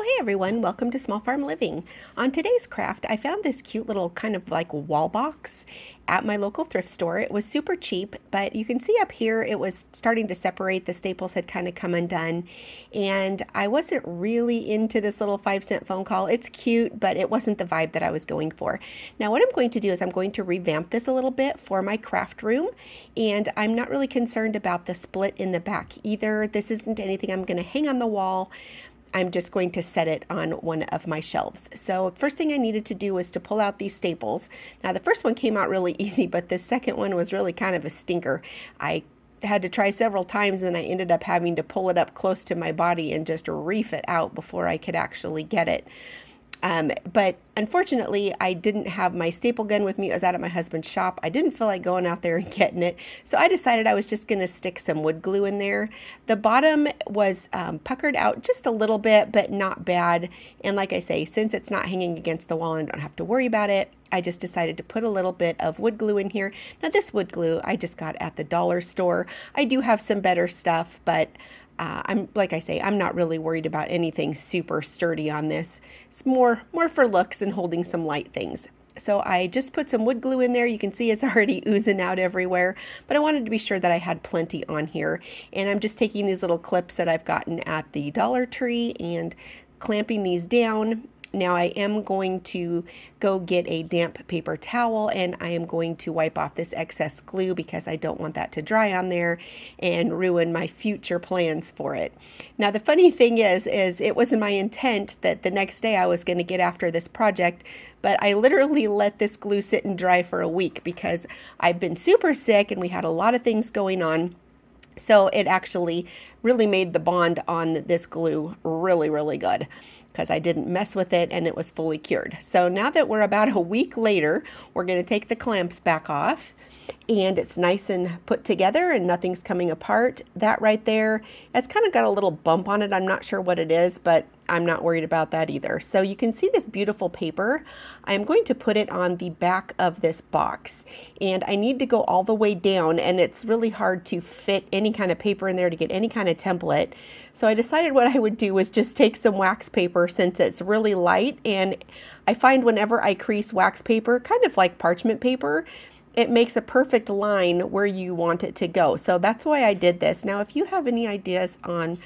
Hey everyone, welcome to Small Farm Living. On today's craft, I found this cute little kind of like wall box at my local thrift store. It was super cheap, but you can see up here it was starting to separate. The staples had kind of come undone, and I wasn't really into this little 5-cent phone call. It's cute, but it wasn't the vibe that I was going for. Now what I'm going to do is I'm going to revamp this a little bit for my craft room, and I'm not really concerned about the split in the back either. This isn't anything I'm going to hang on the wall. I'm just going to set it on one of my shelves. So first thing I needed to do was to pull out these staples. Now the first one came out really easy, but the second one was really kind of a stinker. I had to try several times and I ended up having to pull it up close to my body and just reef it out before I could actually get it. But unfortunately, I didn't have my staple gun with me. I was out at my husband's shop. I didn't feel like going out there and getting it. So I decided I was just going to stick some wood glue in there. The bottom was puckered out just a little bit, but not bad. And like I say, since it's not hanging against the wall and I don't have to worry about it, I just decided to put a little bit of wood glue in here. Now this wood glue I just got at the dollar store. I do have some better stuff, but like I say, I'm not really worried about anything super sturdy on this. It's more for looks and holding some light things. So I just put some wood glue in there. You can see it's already oozing out everywhere, but I wanted to be sure that I had plenty on here. And I'm just taking these little clips that I've gotten at the Dollar Tree and clamping these down. Now I am going to go get a damp paper towel and I am going to wipe off this excess glue because I don't want that to dry on there and ruin my future plans for it. Now the funny thing is it wasn't my intent that the next day I was going to get after this project, but I literally let this glue sit and dry for a week because I've been super sick and we had a lot of things going on. So it actually really made the bond on this glue really good, because I didn't mess with it and it was fully cured. So now that we're about a week later, we're going to take the clamps back off and it's nice and put together and nothing's coming apart. That right there, it's kind of got a little bump on it. I'm not sure what it is, but I'm not worried about that either. So you can see this beautiful paper. I'm going to put it on the back of this box and I need to go all the way down, and it's really hard to fit any kind of paper in there to get any kind of template. So I decided what I would do was just take some wax paper since it's really light, and I find whenever I crease wax paper, kind of like parchment paper, it makes a perfect line where you want it to go. So that's why I did this. Now, if you have any ideas on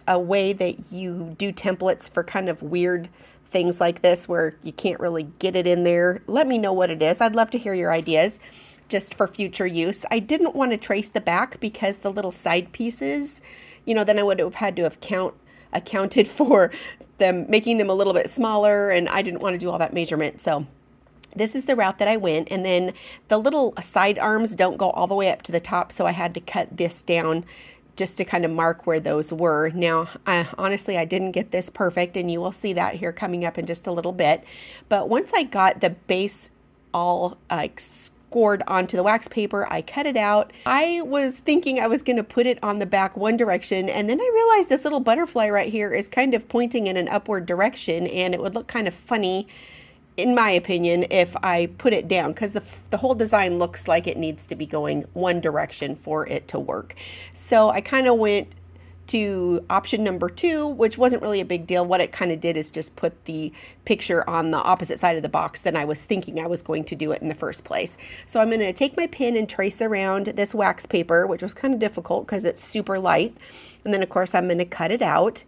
a way that you do templates for kind of weird things like this where you can't really get it in there, let me know what it is. I'd love to hear your ideas just for future use. I didn't want to trace the back because the little side pieces, then I would have had to have accounted for them, making them a little bit smaller, and I didn't want to do all that measurement. So this is the route that I went, and then the little side arms don't go all the way up to the top, so I had to cut this down just to kind of mark where those were. Now, honestly, I didn't get this perfect, and you will see that here coming up in just a little bit. But once I got the base all scored onto the wax paper, I cut it out. I was thinking I was going to put it on the back one direction, and then I realized this little butterfly right here is kind of pointing in an upward direction, and it would look kind of funny, in my opinion, if I put it down, because the whole design looks like it needs to be going one direction for it to work. So I kind of went to option number 2, which wasn't really a big deal. What it kind of did is just put the picture on the opposite side of the box than I was thinking I was going to do it in the first place. So I'm going to take my pen and trace around this wax paper, which was kind of difficult because it's super light. And then of course I'm going to cut it out.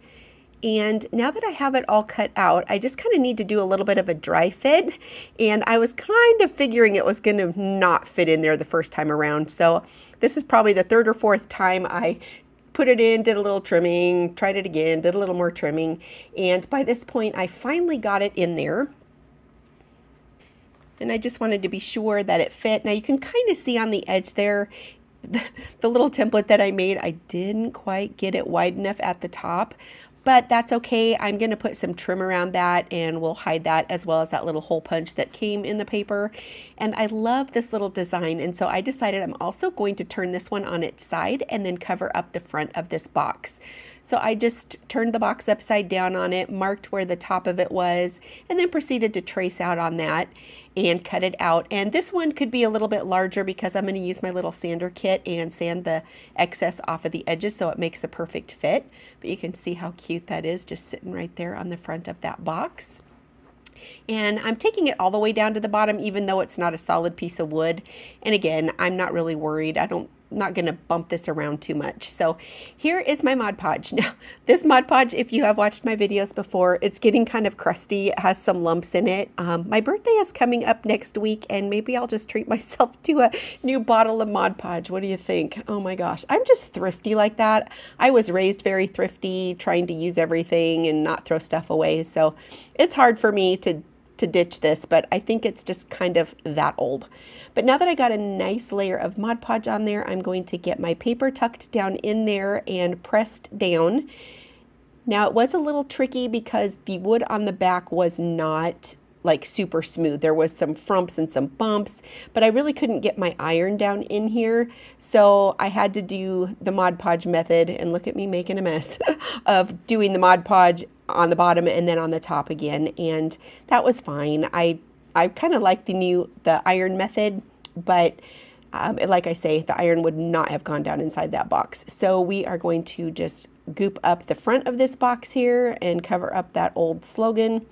And now that I have it all cut out, I just kind of need to do a little bit of a dry fit. And I was kind of figuring it was going to not fit in there the first time around. So this is probably the 3rd or 4th time I put it in, did a little trimming, tried it again, did a little more trimming. And by this point, I finally got it in there. And I just wanted to be sure that it fit. Now you can kind of see on the edge there, the little template that I made, I didn't quite get it wide enough at the top. But that's okay. I'm going to put some trim around that and we'll hide that, as well as that little hole punch that came in the paper. And I love this little design. And so I decided I'm also going to turn this one on its side and then cover up the front of this box. So I just turned the box upside down on it, marked where the top of it was, and then proceeded to trace out on that and cut it out. And this one could be a little bit larger because I'm going to use my little sander kit and sand the excess off of the edges so it makes a perfect fit. But you can see how cute that is just sitting right there on the front of that box. And I'm taking it all the way down to the bottom, even though it's not a solid piece of wood. And again, I'm not really worried. Not going to bump this around too much. So here is my Mod Podge. Now, this Mod Podge, if you have watched my videos before, it's getting kind of crusty. It has some lumps in it. My birthday is coming up next week, and maybe I'll just treat myself to a new bottle of Mod Podge. What do you think? Oh my gosh, I'm just thrifty like that. I was raised very thrifty, trying to use everything and not throw stuff away. So it's hard for me to ditch this, but I think it's just kind of that old. But now that I got a nice layer of Mod Podge on there, I'm going to get my paper tucked down in there and pressed down. Now it was a little tricky because the wood on the back was not like super smooth. There was some frumps and some bumps, but I really couldn't get my iron down in here. So I had to do the Mod Podge method, and look at me making a mess of doing the Mod Podge on the bottom and then on the top again. And that was fine. I kind of like the iron method, but like I say, the iron would not have gone down inside that box. So we are going to just goop up the front of this box here and cover up that old slogan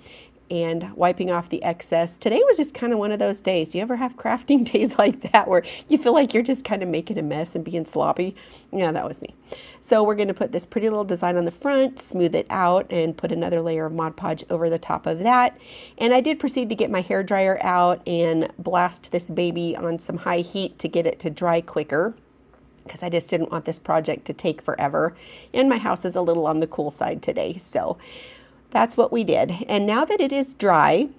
and wiping off the excess. Today was just kind of one of those days. Do you ever have crafting days like that where you feel like you're just kind of making a mess and being sloppy? Yeah, that was me. So we're going to put this pretty little design on the front, smooth it out, and put another layer of Mod Podge over the top of that. And I did proceed to get my hair dryer out and blast this baby on some high heat to get it to dry quicker, because I just didn't want this project to take forever. And my house is a little on the cool side today, so that's what we did. And now that it is dry,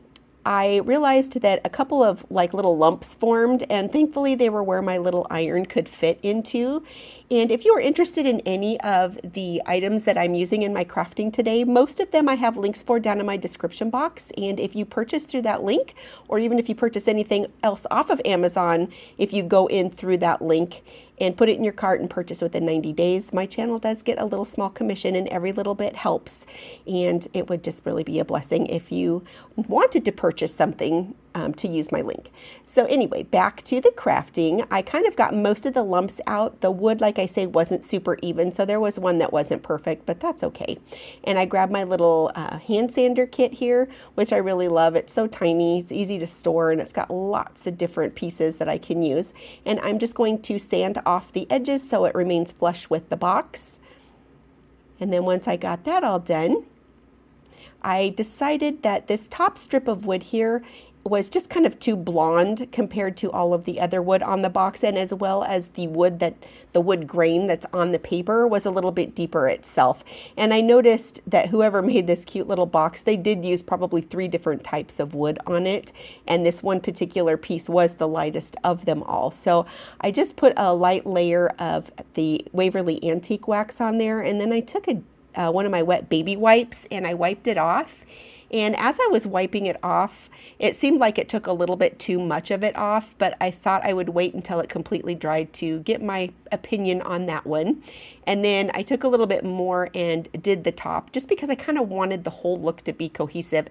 I realized that a couple of like little lumps formed, and thankfully they were where my little iron could fit into. And if you are interested in any of the items that I'm using in my crafting today, most of them I have links for down in my description box. And if you purchase through that link, or even if you purchase anything else off of Amazon, if you go in through that link and put it in your cart and purchase within 90 days, my channel does get a little small commission, and every little bit helps. And it would just really be a blessing if you wanted to purchase something to use my link. So anyway, back to the crafting. I kind of got most of the lumps out. The wood, like I say, wasn't super even, so there was one that wasn't perfect, but that's okay. And I grabbed my little hand sander kit here, which I really love. It's so tiny, it's easy to store, and it's got lots of different pieces that I can use. And I'm just going to sand off the edges so it remains flush with the box. And then once I got that all done, I decided that this top strip of wood here was just kind of too blonde compared to all of the other wood on the box, and as well as the wood grain that's on the paper was a little bit deeper itself. And I noticed that whoever made this cute little box, they did use probably 3 different types of wood on it, and this one particular piece was the lightest of them all. So I just put a light layer of the Waverly Antique Wax on there, and then I took one of my wet baby wipes and I wiped it off. And as I was wiping it off, it seemed like it took a little bit too much of it off, but I thought I would wait until it completely dried to get my opinion on that one. And then I took a little bit more and did the top, just because I kind of wanted the whole look to be cohesive.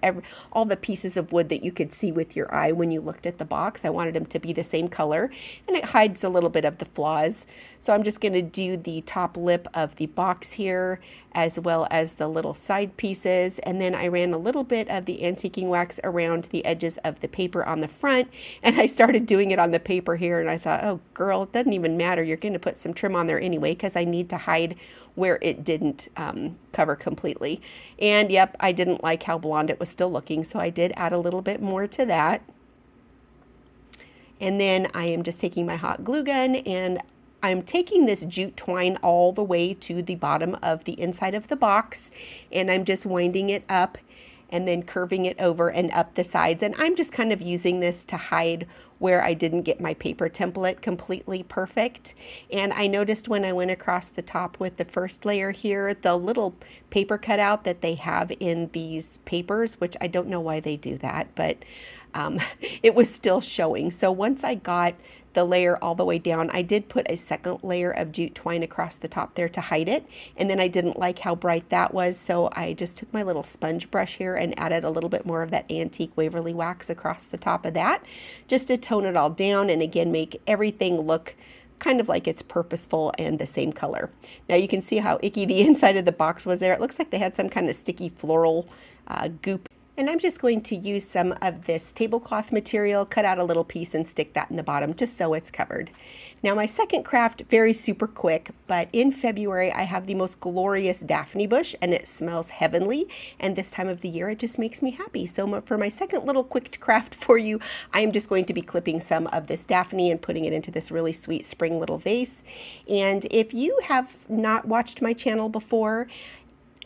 All the pieces of wood that you could see with your eye when you looked at the box, I wanted them to be the same color, and it hides a little bit of the flaws. So I'm just going to do the top lip of the box here, as well as the little side pieces. And then I ran a little bit of the antiquing wax around the edges of the paper on the front, and I started doing it on the paper here, and I thought, oh girl, it doesn't even matter. You're going to put some trim on there anyway, because I need to hide where it didn't cover completely. And yep, I didn't like how blonde it was still looking, so I did add a little bit more to that. And then I am just taking my hot glue gun, and I'm taking this jute twine all the way to the bottom of the inside of the box, and I'm just winding it up and then curving it over and up the sides. And I'm just kind of using this to hide where I didn't get my paper template completely perfect. And I noticed when I went across the top with the first layer here, the little paper cutout that they have in these papers, which I don't know why they do that, but it was still showing. So once I got the layer all the way down. I did put a second layer of jute twine across the top there to hide it, and then I didn't like how bright that was, so I just took my little sponge brush here and added a little bit more of that antique Waverly wax across the top of that, just to tone it all down and again make everything look kind of like it's purposeful and the same color. Now you can see how icky the inside of the box was there. It looks like they had some kind of sticky floral goop. And I'm just going to use some of this tablecloth material, cut out a little piece and stick that in the bottom just so it's covered. Now my second craft, very super quick, but in February I have the most glorious Daphne bush and it smells heavenly, and this time of the year it just makes me happy. So for my second little quick craft for you, I am just going to be clipping some of this Daphne and putting it into this really sweet spring little vase. And if you have not watched my channel before,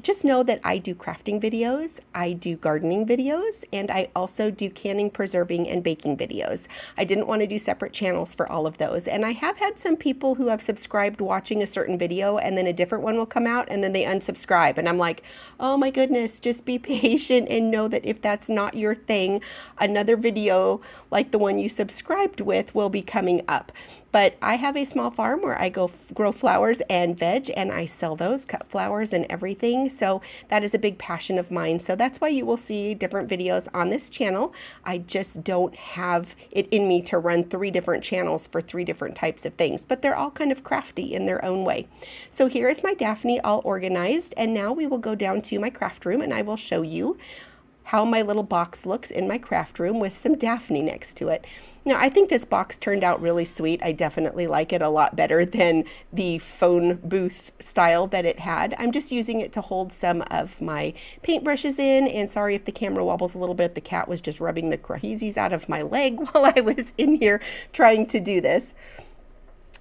just know that I do crafting videos, I do gardening videos, and I also do canning, preserving, and baking videos. I didn't want to do separate channels for all of those. And I have had some people who have subscribed watching a certain video and then a different one will come out and then they unsubscribe. And I'm like, oh my goodness, just be patient and know that if that's not your thing, another video like the one you subscribed with will be coming up. But I have a small farm where I go grow flowers and veg, and I sell those, cut flowers and everything. So that is a big passion of mine. So that's why you will see different videos on this channel. I just don't have it in me to run 3 different channels for 3 different types of things, but they're all kind of crafty in their own way. So here is my Daphne all organized, and now we will go down to my craft room and I will show you how my little box looks in my craft room with some Daphne next to it. Now, I think this box turned out really sweet. I definitely like it a lot better than the phone booth style that it had. I'm just using it to hold some of my paintbrushes in, and sorry if the camera wobbles a little bit. The cat was just rubbing the crazies out of my leg while I was in here trying to do this.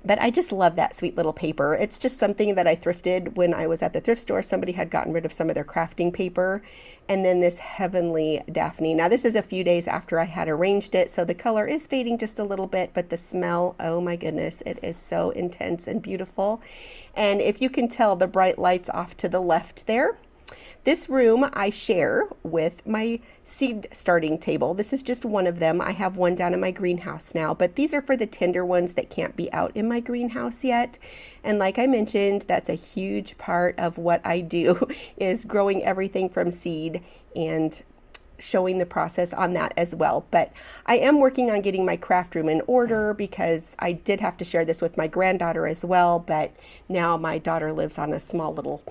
But I just love that sweet little paper. It's just something that I thrifted when I was at the thrift store. Somebody had gotten rid of some of their crafting paper. And then this heavenly Daphne. Now this is a few days after I had arranged it, so the color is fading just a little bit, but the smell, oh my goodness, it is so intense and beautiful. And if you can tell the bright lights off to the left there, this room I share with my seed starting table. This is just one of them. I have one down in my greenhouse now, but these are for the tender ones that can't be out in my greenhouse yet. And like I mentioned, that's a huge part of what I do is growing everything from seed and showing the process on that as well. But I am working on getting my craft room in order because I did have to share this with my granddaughter as well, but now my daughter lives on a small little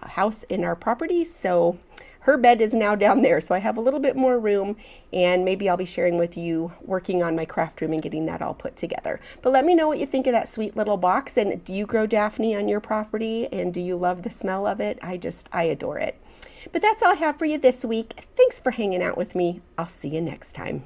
house in our property, so her bed is now down there, so I have a little bit more room, and maybe I'll be sharing with you working on my craft room and getting that all put together. But let me know what you think of that sweet little box, and do you grow Daphne on your property, and do you love the smell of it? I adore it. But that's all I have for you this week. Thanks for hanging out with me. I'll see you next time.